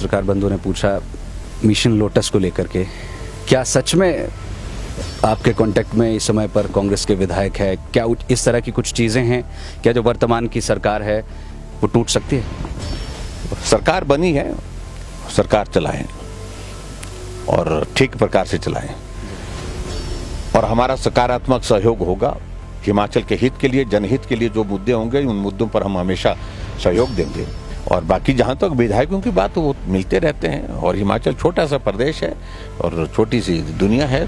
पत्रकार बंधुओं ने पूछा मिशन लोटस को लेकर के, क्या सच में आपके कांटेक्ट में इस समय पर कांग्रेस के विधायक है? क्या इस तरह की कुछ चीज़ें हैं क्या जो वर्तमान की सरकार है वो टूट सकती है? सरकार बनी है, सरकार चलाएं और ठीक प्रकार से चलाएं और हमारा सकारात्मक सहयोग होगा। हिमाचल के हित के लिए, जनहित के लिए जो मुद्दे होंगे उन मुद्दों पर हम हमेशा सहयोग देंगे। और बाकी जहाँ तक विधायकों की बात, वो मिलते रहते हैं और हिमाचल छोटा सा प्रदेश है और छोटी सी दुनिया है,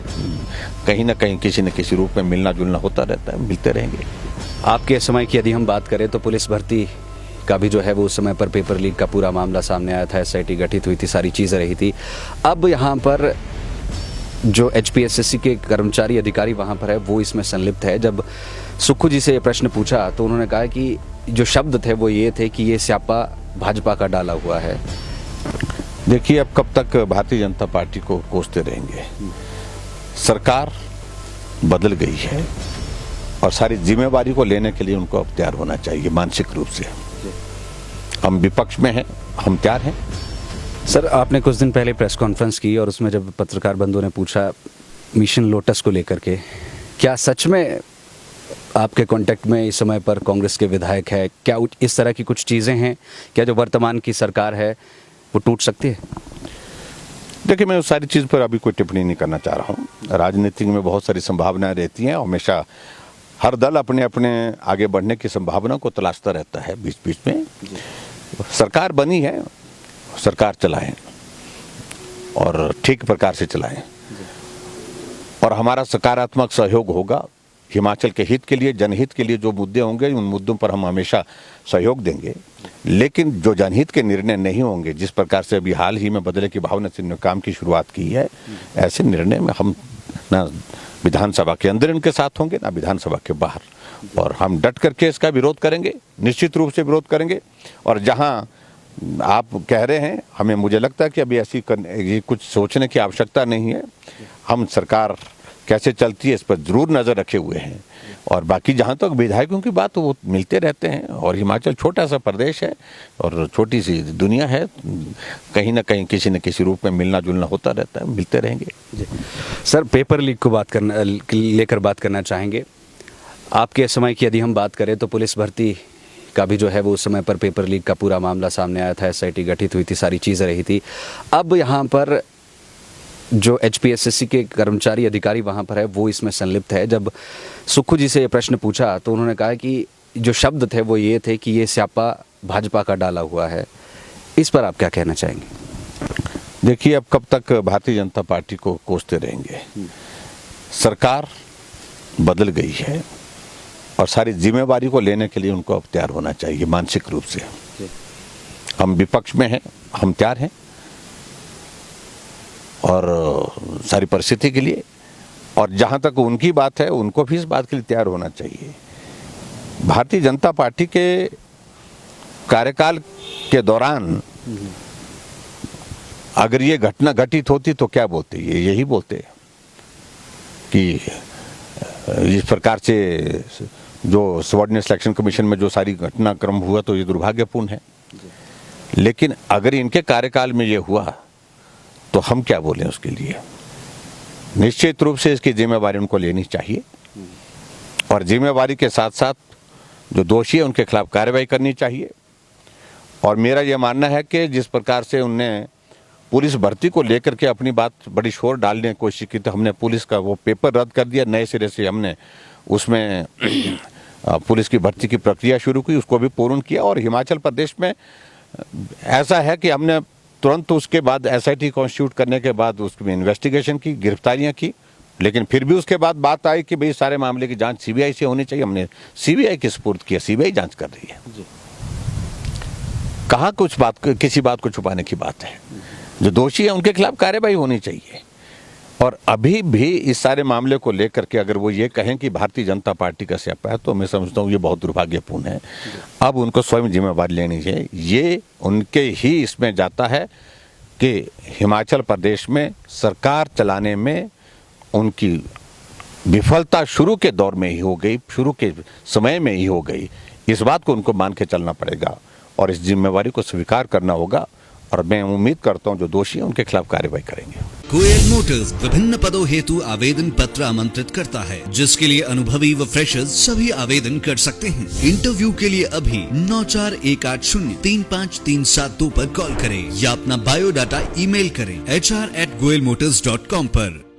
कहीं ना कहीं किसी न किसी रूप में मिलना जुलना होता रहता है, मिलते रहेंगे। आपके समय की यदि हम बात करें तो पुलिस भर्ती का भी जो है वो उस समय पर पेपर लीक का पूरा मामला सामने आया था, एसआईटी गठित हुई थी, सारी चीज़ें रही थी। अब यहाँ पर जो एचपीएससी के कर्मचारी अधिकारी वहाँ पर है वो इसमें संलिप्त है। जब सुक्खू जी से ये प्रश्न पूछा तो उन्होंने कहा कि जो शब्द थे वो ये थे कि ये स्यापा भाजपा का डाला हुआ है। देखिए, अब कब तक भारतीय जनता पार्टी को कोसते रहेंगे? सरकार बदल गई है और सारी जिम्मेवारी को लेने के लिए उनको अब तैयार होना चाहिए मानसिक रूप से। हम विपक्ष में हैं, हम तैयार हैं। सर, आपने कुछ दिन पहले प्रेस कॉन्फ्रेंस की और उसमें जब पत्रकार बंधुओं ने पूछा मिशन लोटस को लेकर के, क्या सच में आपके कांटेक्ट में इस समय पर कांग्रेस के विधायक है? क्या इस तरह की कुछ चीज़ें हैं क्या जो वर्तमान की सरकार है वो टूट सकती है? देखिए, मैं उस सारी चीज़ पर अभी कोई टिप्पणी नहीं करना चाह रहा हूँ। राजनीति में बहुत सारी संभावनाएं रहती हैं, हमेशा हर दल अपने अपने आगे बढ़ने की संभावना को तलाशता रहता है बीच बीच में। सरकार बनी है, सरकार चलाएं और ठीक प्रकार से चलाएं और हमारा सकारात्मक सहयोग होगा। हिमाचल के हित के लिए, जनहित के लिए जो मुद्दे होंगे उन मुद्दों पर हम हमेशा सहयोग देंगे। लेकिन जो जनहित के निर्णय नहीं होंगे, जिस प्रकार से अभी हाल ही में बदले की भावना से काम की शुरुआत की है, ऐसे निर्णय में हम ना विधानसभा के अंदर इनके साथ होंगे ना विधानसभा के बाहर, और हम डट करके इसका विरोध करेंगे, निश्चित रूप से विरोध करेंगे। और जहां आप कह रहे हैं, हमें मुझे लगता है कि अभी ऐसी कुछ सोचने की आवश्यकता नहीं है। हम सरकार कैसे चलती है इस पर जरूर नज़र रखे हुए हैं। और बाकी जहाँ तक विधायकों की बात, वो मिलते रहते हैं और हिमाचल छोटा सा प्रदेश है और छोटी सी दुनिया है, कहीं ना कहीं किसी न किसी रूप में मिलना जुलना होता रहता है, मिलते रहेंगे। सर, पेपर लीक को लेकर बात करना चाहेंगे। आपके समय की यदि हम बात करें तो पुलिस भर्ती का भी जो है वो उस समय पर पेपर लीक का पूरा मामला सामने आया था, एसआईटी गठित हुई थी, सारी चीज़ें रही थी। अब यहाँ पर जो एचपीएससी के कर्मचारी अधिकारी वहाँ पर है वो इसमें संलिप्त है। जब सुक्खू जी से ये प्रश्न पूछा तो उन्होंने कहा कि जो शब्द थे वो ये थे कि ये स्यापा भाजपा का डाला हुआ है। इस पर आप क्या कहना चाहेंगे? देखिए, अब कब तक भारतीय जनता पार्टी को कोसते रहेंगे? सरकार बदल गई है और सारी जिम्मेवारी को लेने के लिए उनको अब तैयार होना चाहिए मानसिक रूप से। हम विपक्ष में हैं, हम तैयार हैं और सारी परिस्थिति के लिए। और जहां तक उनकी बात है, उनको भी इस बात के लिए तैयार होना चाहिए। भारतीय जनता पार्टी के कार्यकाल के दौरान अगर ये घटना घटित होती तो क्या बोलते? ये यही बोलते कि इस प्रकार से जो सबऑर्डिनेट सिलेक्शन कमीशन में जो सारी घटनाक्रम हुआ तो ये दुर्भाग्यपूर्ण है। लेकिन अगर इनके कार्यकाल में ये हुआ तो हम क्या बोलें उसके लिए? निश्चित रूप से इसकी जिम्मेवारी उनको लेनी चाहिए और जिम्मेवारी के साथ साथ जो दोषी है उनके खिलाफ कार्रवाई करनी चाहिए। और मेरा यह मानना है कि जिस प्रकार से उनने पुलिस भर्ती को लेकर के अपनी बात बड़ी शोर डालने की कोशिश की, तो हमने पुलिस का वो पेपर रद्द कर दिया, नए सिरे से हमने उसमें पुलिस की भर्ती की प्रक्रिया शुरू की, उसको भी पूर्ण किया। और हिमाचल प्रदेश में ऐसा है कि हमने तुरंत उसके बाद एसआईटी कॉन्स्टिट्यूट करने के बाद उसमें इन्वेस्टिगेशन की, गिरफ्तारियां की। लेकिन फिर भी उसके बाद बात आई कि भाई सारे मामले की जांच सीबीआई से होनी चाहिए। हमने सीबीआई के सुपुर्द किया, सीबीआई जांच कर रही है। कहाँ कुछ बात, किसी बात को छुपाने की बात है? जो दोषी है उनके खिलाफ कार्रवाई होनी चाहिए। और अभी भी इस सारे मामले को लेकर के अगर वो ये कहें कि भारतीय जनता पार्टी का स्यापा है, तो मैं समझता हूँ ये बहुत दुर्भाग्यपूर्ण है। अब उनको स्वयं जिम्मेवारी लेनी है। ये उनके ही इसमें जाता है कि हिमाचल प्रदेश में सरकार चलाने में उनकी विफलता शुरू के दौर में ही हो गई, शुरू के समय में ही हो गई। इस बात को उनको मान के चलना पड़ेगा और इस जिम्मेवारी को स्वीकार करना होगा और मैं उम्मीद करता हूं जो दोषी हैं उनके खिलाफ कार्रवाई करेंगे। गोयल मोटर्स विभिन्न पदों हेतु आवेदन पत्र आमंत्रित करता है, जिसके लिए अनुभवी व फ्रेशर्स सभी आवेदन कर सकते हैं। इंटरव्यू के लिए अभी 9418035372 पर कॉल करें या अपना बायोडाटा ईमेल करें hr@goyalmotors.com पर।